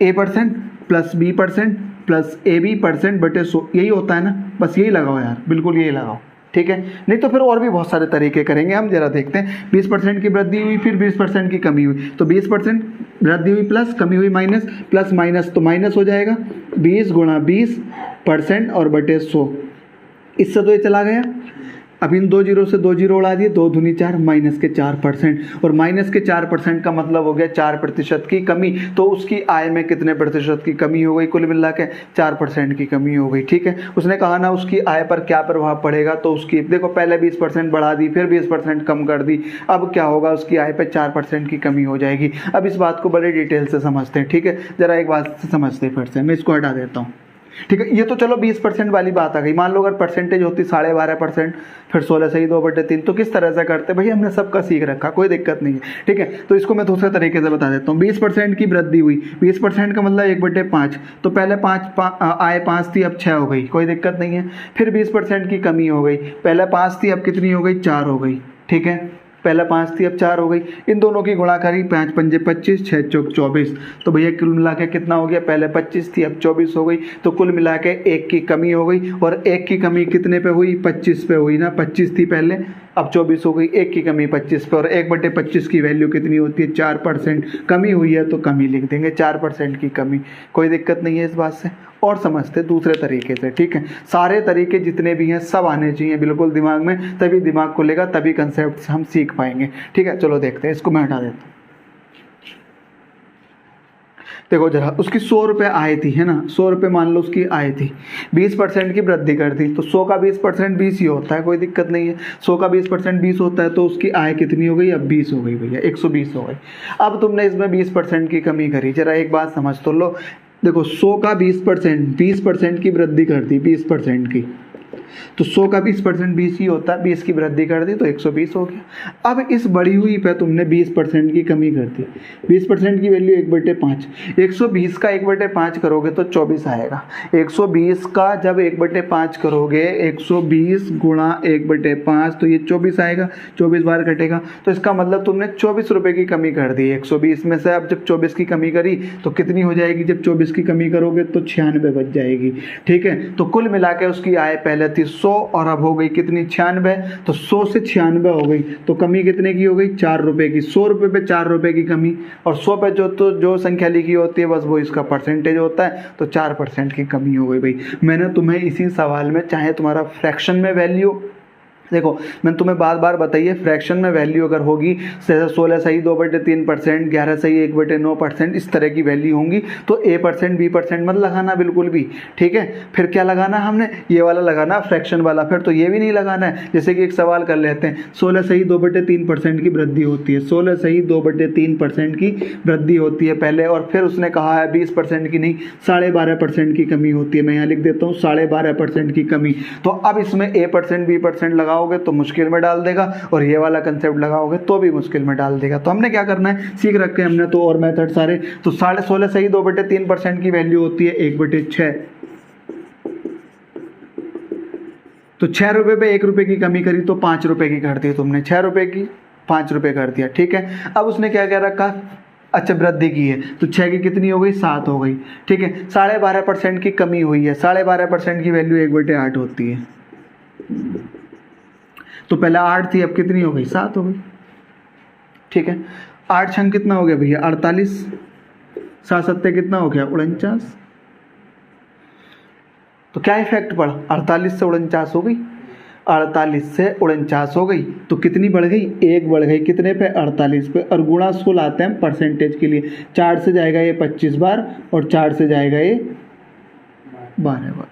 A% plus B% plus AB% बटे 100, यही होता है ना, बस यही लगाओ यार, बिल्कुल यही लगाओ, ठीक है। नहीं तो फिर और भी बहुत सारे तरीके करेंगे हम, जरा देखते हैं। 20% की वृद्धि हुई, फिर 20% की कमी हुई, तो 20% वृद्धि हुई प्लस, कमी हुई माइनस, प्लस माइनस तो माइनस हो जाएगा, 20 गुणा 20% और बटे 100, इससे तो ये चला गया। अब इन 2 जीरो से 2 जीरो उड़ा दिए, 2 दूनी 4, माइनस के 4%, और माइनस के 4% का मतलब हो गया 4% की कमी। तो उसकी आय में कितने प्रतिशत की कमी हो गई, कुल मिला के 4% की कमी हो गई, ठीक है। उसने कहा ना उसकी आय पर क्या प्रभाव पड़ेगा, तो उसकी देखो पहले 20% बढ़ा दी, फिर 20% कम कर दी, अब क्या होगा, उसकी आय पर 4% की कमी हो जाएगी। अब इस बात को बड़े डिटेल से समझते हैं, ठीक है। जरा एक बात से समझते हैं फिर से, मैं इसको हटा देता हूँ, ठीक है। ये तो चलो 20% वाली बात आ गई। मान लो अगर परसेंटेज होती 12.5%, फिर 16 सही 2/3, तो किस तरह से करते भाई, हमने सबका सीख रखा, कोई दिक्कत नहीं है, ठीक है। तो इसको मैं दूसरे तरीके से बता देता हूँ। 20% की वृद्धि हुई, 20% का मतलब 1/5, तो पहले आय 5 थी, अब 6 हो गई, कोई दिक्कत नहीं है। फिर 20% की कमी हो गई, पहले 5 थी, अब कितनी हो गई, 4 हो गई, ठीक है। पहले 5 थी, अब 4 हो गई, इन दोनों की गुणा करी, 5 पंजे 25, 6 चौक 24, तो भैया कुल मिला के कितना हो गया, पहले 25 थी, अब 24 हो गई, तो कुल मिला के 1 की कमी हो गई। और 1 की कमी कितने पे हुई, 25 पे हुई ना, 25 थी पहले, अब 24 हो गई, 1 की कमी 25 पे, और 1/25 की वैल्यू कितनी होती है, 4%। कमी हुई है तो कमी लिख देंगे, 4% की कमी, कोई दिक्कत नहीं है इस बात से। और समझते दूसरे तरीके से, ठीक है। सारे तरीके जितने भी हैं सब आने चाहिए बिल्कुल दिमाग में, तभी दिमाग खुलेगा, तभी कंसेप्ट हम सीख पाएंगे, ठीक है। चलो देखते हैं, इसको मैं हटा देता हूँ। देखो जरा, उसकी 100 रुपये आय थी, है ना, 100 रुपये मान लो उसकी आय थी, 20% की वृद्धि कर दी, तो 100 का 20% 20 ही होता है, कोई दिक्कत नहीं है। 100 का 20% 20 होता है, तो उसकी आय कितनी हो गई, अब 20 हो गई भैया, 120 हो गई। अब तुमने इसमें 20% की कमी करी, जरा एक बात समझ तो लो। देखो 100 का 20% की वृद्धि कर दी, 20% की, तो 100 का 20% 20 ही होता है, 20 की वृद्धि कर दी तो 120 हो गया। अब इस बढ़ी हुई पे तुमने 20% की कमी कर दी, 20% की वैल्यू 1/5, 120 का 1/5 करोगे तो 24 आएगा। 120 का जब 1/5 करोगे, 120 गुणा 1/5, तो ये 24 आएगा, 24 बार कटेगा, तो इसका मतलब तुमने 24 रुपये की कमी कर दी 120 में से। अब जब 24 की कमी करी तो कितनी हो जाएगी, जब 24 की कमी करोगे तो 96 बच जाएगी, ठीक है। तो कुल मिला के उसकी आय पहले पहले थी 100 और अब हो गई कितनी 96, तो 100 से 96 हो गई, तो कमी कितने की हो गई 4 रुपये की। 100 रुपये पे 4 रुपये की कमी, और 100 पे जो संख्या लिखी होती है बस वो इसका परसेंटेज होता है, तो 4% की कमी हो गई भाई। मैंने तुम्हें इसी सवाल में, चाहे तुम्हारा फ्रैक्शन में वैल्यू, देखो मैंने तुम्हें बार बार बताइए, फ्रैक्शन में वैल्यू अगर होगी जैसे 16 सही 2/3%, 11 सही 1/9%, इस तरह की वैल्यू होंगी तो A% B% मत लगाना बिल्कुल भी, ठीक है। फिर क्या लगाना हमने, ये वाला लगाना फ्रैक्शन वाला, फिर तो ये भी नहीं लगाना है। जैसे कि एक सवाल कर लेते हैं, 16 सही 2/3% की वृद्धि होती है, 16 सही 2/3% की वृद्धि होती है पहले, और फिर उसने कहा है 20% की नहीं 12.5% की कमी होती है। मैं यहाँ लिख देता हूँ 12.5% की कमी। तो अब इसमें A% B% लगाओगे तो मुश्किल में डाल देगा, और ये वाला कंसेप्ट लगाओगे तो भी मुश्किल में डाल देगा। तो हमने क्या करना है, सीख रखे हमने तो और मेथड सारे। तो 16.5 सही 2/3% की वैल्यू होती है 1/6, तो 6 रुपये पे 1 रुपये की कमी करी तो 5 रुपये की कर दी तुमने, 6 रुपये की 5 रुपये कर दिया, ठीक है। अब उसने क्या कह रखा, अच्छा वृद्धि की है, तो 6 की कितनी हो गई 7 हो गई, ठीक है। 12.5% की कमी हुई है, 12.5% की वैल्यू 1/8 होती है, तो पहले 8 थी अब कितनी हो गई 7 हो गई, ठीक है। 8 छंग कितना हो गया भैया 48, 7 सत्ते कितना हो गया 49, तो क्या इफेक्ट पड़ा, 48 से 49 हो गई, 48 से 49 हो गई, तो कितनी बढ़ गई 1 बढ़ गई, कितने पे 48 पे, और गुणा 16 लाते हैं परसेंटेज के लिए, 4 से जाएगा ये 25 बार और 4 से जाएगा ये 12 बार।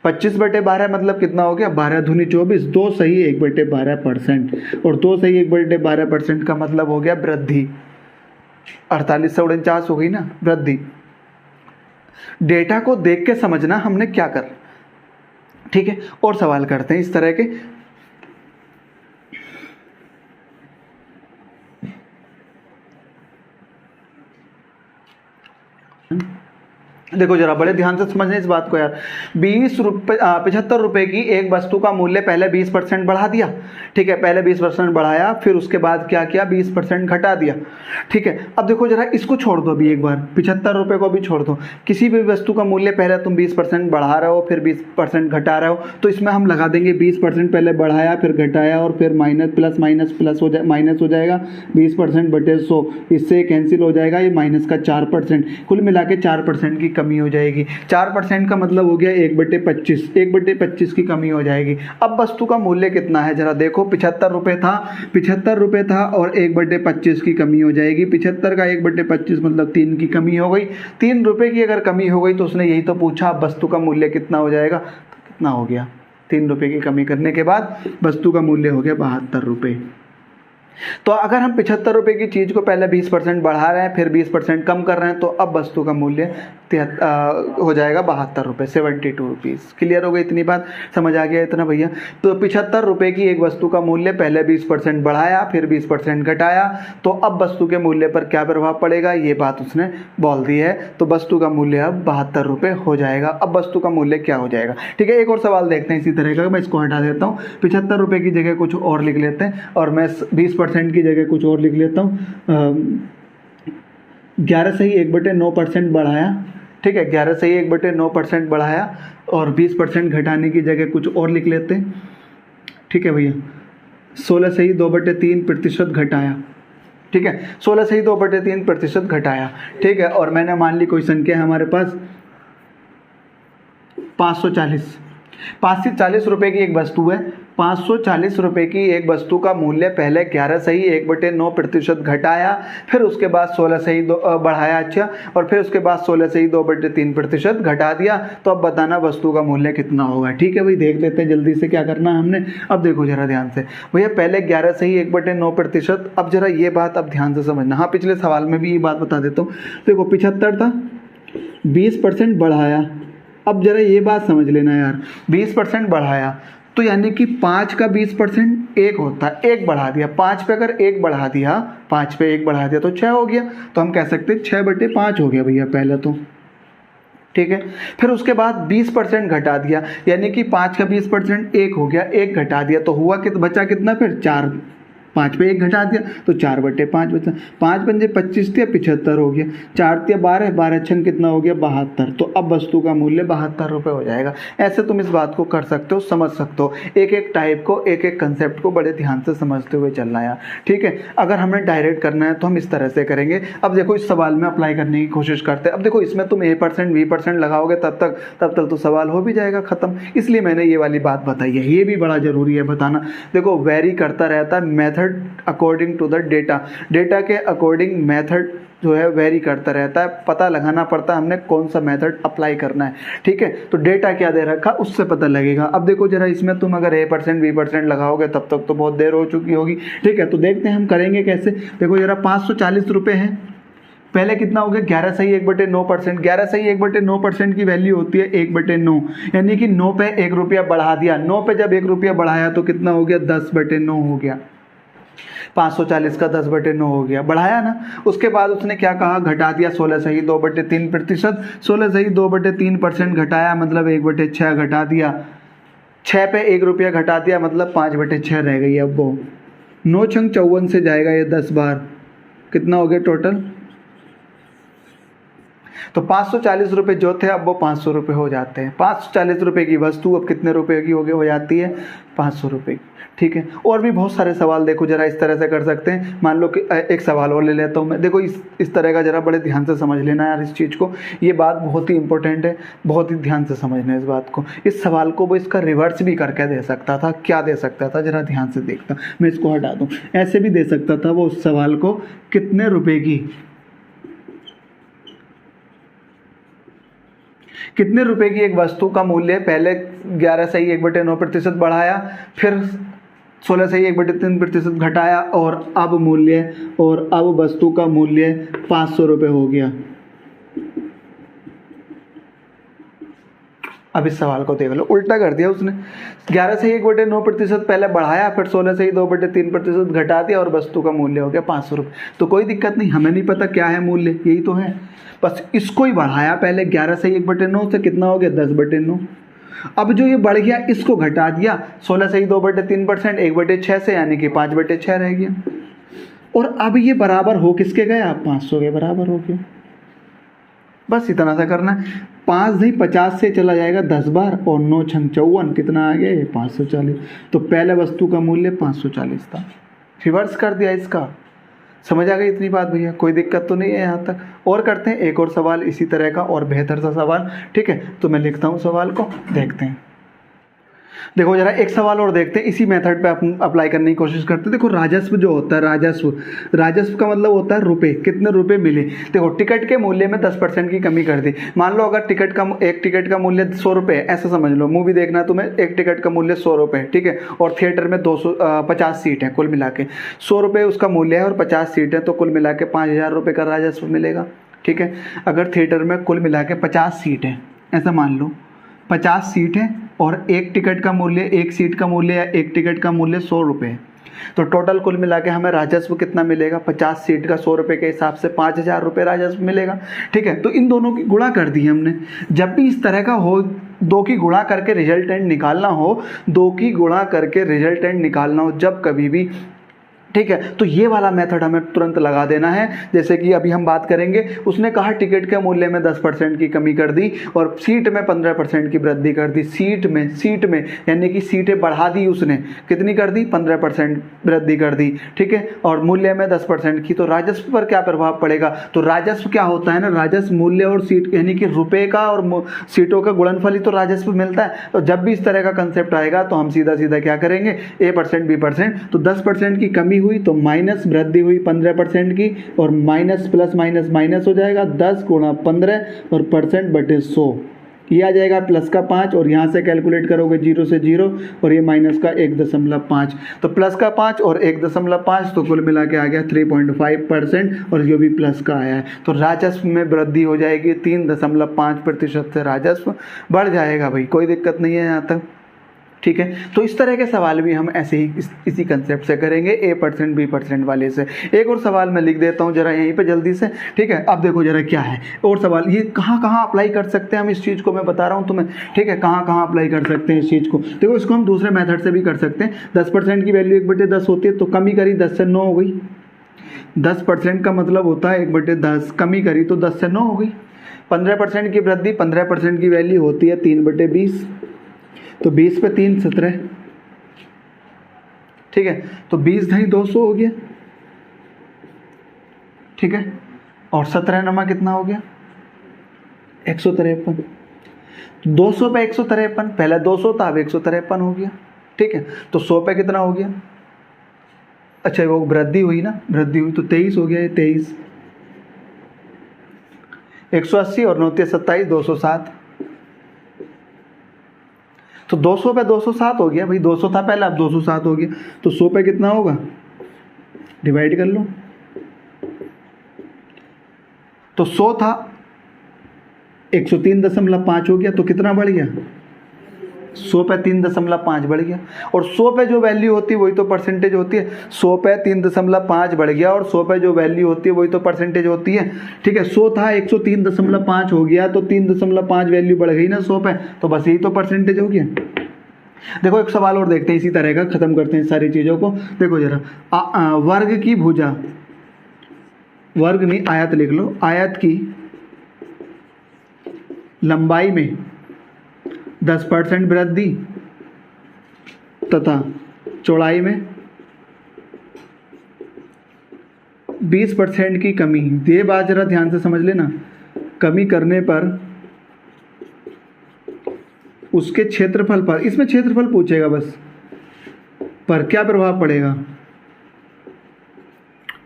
25/12 मतलब कितना हो गया 12 दूनी 24, 2 सही 1/12%, और 2 सही 1/12% का मतलब हो गया वृद्धि। 48 से 49 हो गई ना वृद्धि। डेटा को देख के समझना हमने क्या कर, ठीक है। और सवाल करते हैं इस तरह के, देखो जरा बड़े ध्यान से समझना इस बात को यार। 75 रुपए की एक वस्तु का मूल्य पहले 20% बढ़ा दिया, ठीक है, पहले 20% बढ़ाया, फिर उसके बाद क्या किया 20% घटा दिया, ठीक है। अब देखो जरा इसको छोड़ दो अभी एक बार, 75 रुपए को भी छोड़ दो। किसी भी वस्तु का मूल्य पहले तुम 20% बढ़ा रहे हो फिर 20% घटा रहे हो, तो इसमें हम लगा देंगे 20% पहले बढ़ाया फिर घटाया और फिर माइनस प्लस माइनस प्लस हो जाए, माइनस हो जाएगा 20% बटे 100, इससे कैंसिल हो जाएगा ये माइनस का 4%, कुल मिला के 4% की कमी हो जाएगी। 4% का मतलब हो गया 1/25, 1/25 की कमी हो जाएगी। अब वस्तु का मूल्य कितना है जरा देखो, 75 रुपये था, 75 रुपये था और 1/25 की कमी हो जाएगी। 75 का 1/25 मतलब 3 की कमी हो गई। 3 रुपये की अगर कमी हो गई तो उसने यही तो पूछा वस्तु का मूल्य कितना हो जाएगा, तो कितना हो गया 3 रुपये की कमी करने के बाद वस्तु का मूल्य हो गया 72 रुपये। तो अगर हम 75 रुपये की चीज़ को पहले 20% बढ़ा रहे हैं फिर 20% कम कर रहे हैं, तो अब वस्तु का मूल्य हो जाएगा 72 रुपये, 72 रुपीज़। क्लियर हो गई इतनी बात, समझ आ गया इतना भैया। तो 75 रुपये की एक वस्तु का मूल्य पहले 20% बढ़ाया फिर 20% घटाया, तो अब वस्तु के मूल्य पर क्या प्रभाव पड़ेगा ये बात उसने बोल दी है। तो वस्तु का मूल्य अब 72 रुपये हो जाएगा। अब वस्तु का मूल्य क्या हो जाएगा, ठीक है। एक और सवाल देखते हैं इसी तरह का, मैं इसको हटा देता हूँ, 75 रुपये की जगह कुछ और लिख लेते हैं और मैं 20% की जगह कुछ और लिख लेता हूँ। 11 सही 1/9% बढ़ाया, ठीक है, 11 सही 1/9% बढ़ाया और 20% घटाने की जगह कुछ और लिख लेते हैं, ठीक है भैया। 16 सही 2/3% घटाया, ठीक है, 16 सही 2/3% घटाया, ठीक है। और मैंने मान ली कोई संख्या है हमारे पास 540 रुपये की एक वस्तु है, 540 रुपये की एक वस्तु का मूल्य पहले 11 सही 1/9% घटाया, फिर उसके बाद 16 सही बढ़ाया, अच्छा, और फिर उसके बाद 16 सही 2/3% घटा दिया। तो अब बताना वस्तु का मूल्य कितना होगा, ठीक है भाई। देख लेते हैं जल्दी से क्या करना है हमने। अब देखो जरा ध्यान से भैया, पहले 11 सही 1/9%, अब जरा ये बात अब ध्यान से समझना। हाँ, पिछले सवाल में भी ये बात बता देता हूँ। देखो 75 था, 20% बढ़ाया, अब जरा ये बात समझ लेना यार, 20% बढ़ाया तो यानी कि 5 का 20% 1 होता है, 1 बढ़ा दिया, 5 पे अगर 1 बढ़ा दिया, 5 पे 1 बढ़ा दिया तो 6 हो गया। तो हम कह सकते हैं 6/5 हो गया भैया पहले तो, ठीक है। फिर उसके बाद 20% घटा दिया, यानी कि 5 का 20% 1 हो गया, 1 घटा दिया तो हुआ कि बचा कितना फिर 4, 5 पे 1 घटा दिया तो 4/5 बचा। 5 पंजे 25 थे 75 हो गया, 4 थे 12, 12 छन कितना हो गया 72। तो अब वस्तु का मूल्य 72 रुपये हो जाएगा। ऐसे तुम इस बात को कर सकते हो, समझ सकते हो। एक एक टाइप को, एक एक कंसेप्ट को बड़े ध्यान से समझते हुए चलना है, ठीक है। अगर हमें डायरेक्ट करना है तो हम इस तरह से करेंगे। अब देखो इस सवाल में अप्लाई करने की कोशिश करते हैं। अब देखो इसमें तुम A% B% लगाओगे तब तक तो सवाल हो भी जाएगा ख़त्म। इसलिए मैंने ये वाली बात बताई है, ये भी बड़ा ज़रूरी है बताना। देखो वेरी करता रहता है method according to the data के अकॉर्डिंग मेथड जो है वेरी करता रहता है। पता लगाना पड़ता है हमने कौन सा मेथड अप्लाई करना है, ठीक है। तो डेटा क्या दे रखा उससे पता लगेगा। अब देखो जरा इसमें तुम अगर A% B% लगाओगे तब तक तो बहुत देर हो चुकी होगी, ठीक है। तो देखते हैं हम करेंगे कैसे। देखो जरा 540 रुपये है, पहले कितना हो गया 11 सही 1/9%। 11 सही 1/9% की वैल्यू होती है 1/9, यानी कि 9 पे 1 रुपया बढ़ा दिया। 9 पे जब 1 रुपया बढ़ाया तो कितना हो गया 10/9 हो गया। 540 का 10/9 हो गया, बढ़ाया ना। उसके बाद उसने क्या कहा, घटा दिया 16 सही 2/3%। 16 सही 2/3% घटाया मतलब 1/6 घटा दिया। 6 पे 1 रुपया घटा दिया मतलब 5/6 रह गई। अब वो 9 छंग 54 से जाएगा ये 10 बार, कितना हो गया टोटल। तो 540 रुपये जो थे अब वो 500 रुपये हो जाते हैं। 540 रुपये की वस्तु अब कितने रुपये की हो जाती है 500 रुपये की, ठीक है। और भी बहुत सारे सवाल देखो जरा इस तरह से कर सकते हैं। मान लो कि एक सवाल और ले लेता हूँ मैं। देखो इस तरह का जरा बड़े ध्यान से समझ लेना यार इस चीज़ को, ये बात बहुत ही इंपॉर्टेंट है, बहुत ही ध्यान से समझना है इस बात को। इस सवाल को वो इसका रिवर्स भी करके दे सकता था। क्या दे सकता था जरा ध्यान से देखता, मैं इसको हटा दूँ। ऐसे भी दे सकता था वो उस सवाल को, कितने रुपए की एक वस्तु का मूल्य, पहले 11 सही 1/9% बढ़ाया, फिर 16 सही 1/3% घटाया और अब वस्तु का मूल्य 500 रुपये हो गया। अब इस सवाल को देख लो, उल्टा कर दिया उसने। 11 से 1/9% पहले बढ़ाया, फिर 16 से 2/3% घटा दिया और वस्तु का मूल्य हो गया 500 रुपये। तो कोई दिक्कत नहीं, हमें नहीं पता क्या है मूल्य, यही तो है। बस इसको ही बढ़ाया पहले 11 से 1/9 से कितना हो गया 10/9। अब जो ये बढ़ गया इसको घटा दिया 16 से 2/3% 1/6 से, यानी कि 5/6 रह गया। और अब ये बराबर हो किसके गया 500 के बराबर हो गया। बस इतना सा करना है। 5 नहीं 50 से चला जाएगा 10 बार और 9 छंग 54 कितना आ गया ये 540। तो पहले वस्तु का मूल्य 540 था, रिवर्स कर दिया इसका। समझ आ गई इतनी बात भैया, कोई दिक्कत तो नहीं है यहाँ तक। और करते हैं एक और सवाल इसी तरह का और बेहतर सा सवाल, ठीक है। तो मैं लिखता हूँ सवाल को, देखते हैं। देखो जरा एक सवाल और देखते हैं, इसी मेथड पे अप्लाई करने की कोशिश करते हैं। देखो राजस्व जो होता है, राजस्व का मतलब होता है रुपए, कितने रुपए मिले। देखो टिकट के मूल्य में 10% की कमी कर दी। मान लो अगर एक टिकट का मूल्य 100 रुपये, ऐसा समझ लो। मूवी देखना तुम्हें, एक टिकट का मूल्य 100 रुपये, ठीक है। और थिएटर में 50 सीट है, कुल मिला के 100 रुपये उसका मूल्य है और 50 सीट है, तो कुल मिला के 5000 रुपये का राजस्व मिलेगा, ठीक है। अगर थिएटर में कुल मिला के 50 सीट है, ऐसा मान लो 50 सीट है और एक टिकट का मूल्य, एक सीट का मूल्य या एक टिकट का मूल्य 100 रुपये, तो टोटल कुल मिला के हमें राजस्व कितना मिलेगा 50 सीट का 100 रुपये के हिसाब से 5000 रुपये राजस्व मिलेगा, ठीक है। तो इन दोनों की गुणा कर दी हमने। जब भी इस तरह का हो, दो की गुणा करके रिजल्टेंट निकालना हो, जब कभी भी, ठीक है, तो ये वाला मेथड हमें तुरंत लगा देना है। जैसे कि अभी हम बात करेंगे, उसने कहा टिकट के मूल्य में 10% की कमी कर दी और सीट में 15% की वृद्धि कर दी। सीट में यानी कि सीटें बढ़ा दी उसने, कितनी कर दी 15% वृद्धि कर दी, ठीक है। और मूल्य में 10% की, तो राजस्व पर क्या प्रभाव पड़ेगा। तो राजस्व क्या होता है ना, राजस्व मूल्य और सीट यानी कि रुपए का और सीटों का गुणनफल ही तो राजस्व मिलता है। तो जब भी इस तरह का कंसेप्ट आएगा तो हम सीधा सीधा क्या करेंगे, A% B%, तो 10% की कमी हुई तो माइनस वृद्धि हुई 15% की, और माइनस प्लस माइनस माइनस हो जाएगा 10 गुणा 15 और परसेंट बटे 100, ये आ जाएगा प्लस का 5 और यहाँ से कैलकुलेट करोगे 0 से 0 और ये माइनस का 1.5, तो प्लस का 5 और 1.5 तो कुल मिला के आ गया 3.5% और जो भी प्लस का आया है। तो राजस्व में वृद्धि हो जाएगी 3.5% से राजस्व बढ़ जाएगा भाई, कोई दिक्कत नहीं है यहाँ तक। ठीक है। तो इस तरह के सवाल भी हम ऐसे ही इसी कंसेप्ट से करेंगे, A% B% वाले से। एक और सवाल मैं लिख देता हूँ जरा यहीं पे जल्दी से, ठीक है। अब देखो जरा क्या है और सवाल, ये कहाँ कहाँ अप्लाई कर सकते हैं हम इस चीज़ को, मैं बता रहा हूँ तुम्हें, ठीक है। कहाँ कहाँ अप्लाई कर सकते हैं इस चीज़ को, देखो इसको हम दूसरे मेथड से भी कर सकते हैं। 10% की वैल्यू 1/10 होती है, तो कमी करी 10 से 9 हो गई। 10% का मतलब होता है 1/10, कमी करी तो 10 से 9 हो गई। 15% की वृद्धि, 15% की वैल्यू होती है 3/20, तो 20 पे 3 17, ठीक है। तो 20 × 200 हो गया, ठीक है। और 17 नमा कितना हो गया 153। 200 पे 153, पहले 200 था अब 153 हो गया, ठीक है। तो 100 पे कितना हो गया, अच्छा वो वृद्धि हुई ना, वृद्धि हुई तो 23 हो गया, ये 23। 180 और 9 27, 207। तो 200 पे 207 हो गया भाई, 200 था पहले अब 207 हो गया। तो 100 पे कितना होगा, डिवाइड कर लो। तो 100 था 103.5 हो गया, तो कितना बढ़ गया 100 पे 3.5 बढ़ गया। और 100 पे जो वैल्यू होती है वही तो परसेंटेज होती है। 100 पे 3.5 बढ़ गया और 100 पे जो वैल्यू होती है वही तो परसेंटेज होती है, ठीक है। 100 था 103.5 हो गया, तो 3.5 वैल्यू बढ़ गई ना 100 पे, तो बस यही तो परसेंटेज हो गया। देखो एक सवाल और देखते हैं इसी तरह का, खत्म करते हैं सारी चीज़ों को। देखो जरा वर्ग की भुजा, वर्ग नहीं आयत लिख लो, आयत की लंबाई में 10% वृद्धि तथा चौड़ाई में 20% की कमी। ये बात जरा ध्यान से समझ लेना, कमी करने पर उसके क्षेत्रफल पर, इसमें क्षेत्रफल पूछेगा बस, पर क्या प्रभाव पड़ेगा,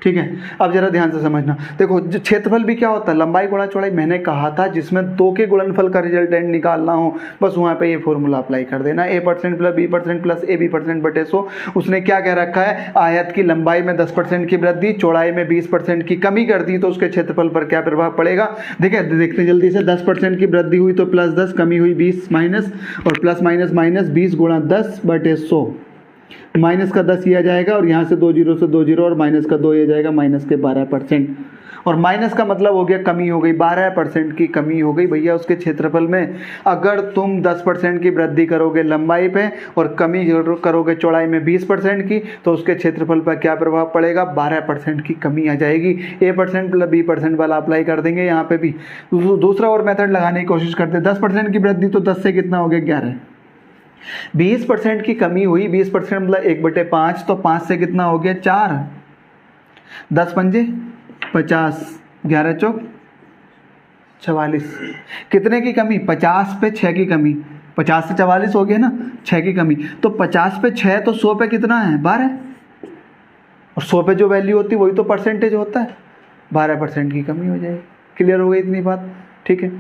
ठीक है। अब जरा ध्यान से समझना, देखो जो क्षेत्रफल भी क्या होता है, लंबाई गुणा चौड़ाई। मैंने कहा था जिसमें 2 के गुणनफल का रिजल्टेंट निकालना हो, बस वहाँ पे ये फॉर्मूला अप्लाई कर देना, A% + B% + AB%/100। उसने क्या कह रखा है, आयत की लंबाई में 10% की वृद्धि, चौड़ाई में 20% की कमी कर दी, तो उसके क्षेत्रफल पर क्या प्रभाव पड़ेगा। देखिए देखते जल्दी से, 10% की वृद्धि हुई तो +10, कमी हुई 20 माइनस, और प्लस माइनस माइनस 20 × 10/100। माइनस का 10 ये आ जाएगा, और यहाँ से 2 0 से 2 0, और माइनस का 2 ये जाएगा, माइनस के 12%। और माइनस का मतलब हो गया कमी हो गई, 12% की कमी हो गई भैया उसके क्षेत्रफल में। अगर तुम 10% की वृद्धि करोगे लंबाई पे और कमी करोगे चौड़ाई में 20% की, तो उसके क्षेत्रफल पर क्या प्रभाव पड़ेगा, 12% की कमी आ जाएगी। A% + B% वाला अप्लाई कर देंगे यहाँ पे भी। दूसरा और मेथड लगाने की कोशिश करते हैं। 10% की वृद्धि तो 10 से कितना हो गया 11। 20% की कमी हुई, 20% मतलब 1/5, तो 5 से कितना हो गया 4। 10 पंजे 50, 11 चौक 44। कितने की कमी, 50 पे 6 की कमी, 50 से 44 हो गया ना, 6 की कमी। तो 50 पे 6, तो 100 पे कितना है 12, और 100 पे जो वैल्यू होती है वही तो परसेंटेज होता है, 12% की कमी हो जाएगी। क्लियर हो गई इतनी बात, ठीक है।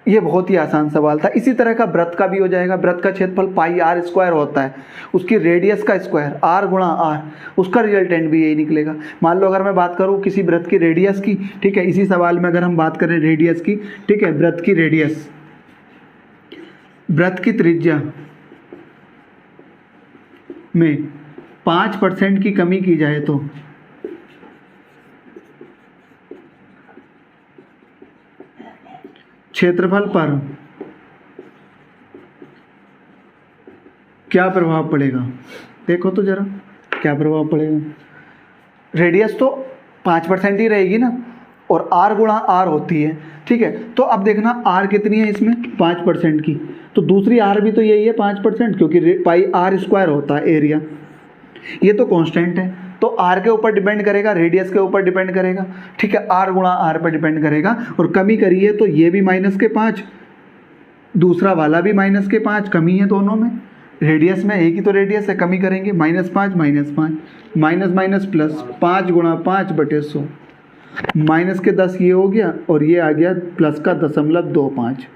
ये बहुत ही आसान सवाल था। इसी तरह का व्रत का भी हो जाएगा। व्रत का क्षेत्रफल πr² होता है, उसकी रेडियस का स्क्वायर r × r, उसका रिजल्टेंट भी यही निकलेगा। मान लो अगर मैं बात करूँ किसी व्रत की रेडियस की, ठीक है, इसी सवाल में अगर हम बात करें रेडियस की, ठीक है, व्रत की रेडियस, व्रत की त्रिज्या में 5% की कमी की जाए तो क्षेत्रफल पर क्या प्रभाव पड़ेगा। देखो तो जरा क्या प्रभाव पड़ेगा। रेडियस तो 5% ही रहेगी ना, और r × r होती है, ठीक है। तो अब देखना r कितनी है इसमें 5% की, तो दूसरी r भी तो यही है 5%, क्योंकि πr² होता है एरिया, ये तो कांस्टेंट है। तो r के ऊपर डिपेंड करेगा, रेडियस के ऊपर डिपेंड करेगा, ठीक है, r × r पर डिपेंड करेगा। और कमी करी है तो ये भी -5, दूसरा वाला भी -5, कमी है दोनों में। रेडियस में एक ही तो रेडियस है, कमी करेंगे -5 -5, माइनस माइनस प्लस, 5 × 5/100, माइनस के 10 ये हो गया, और ये आ गया प्लस का 0.25।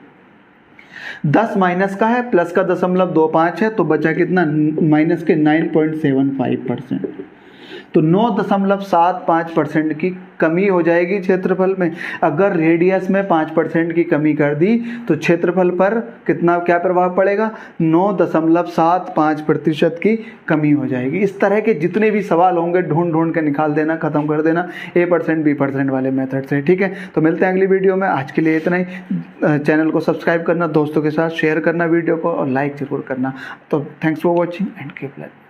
10 माइनस का है, प्लस का 0.25 है, तो बचा कितना, माइनस के 9.75%। तो 9.75% की कमी हो जाएगी क्षेत्रफल में। अगर रेडियस में 5% की कमी कर दी तो क्षेत्रफल पर कितना क्या प्रभाव पड़ेगा, 9.75% की कमी हो जाएगी। इस तरह के जितने भी सवाल होंगे ढूंढ ढूंढ के निकाल देना, खत्म कर देना A% B% वाले मेथड से, ठीक है। तो मिलते हैं अगली वीडियो में, आज के लिए इतना ही। चैनल को सब्सक्राइब करना, दोस्तों के साथ शेयर करना वीडियो को, और लाइक जरूर करना। तो thanks for watching and keep learning.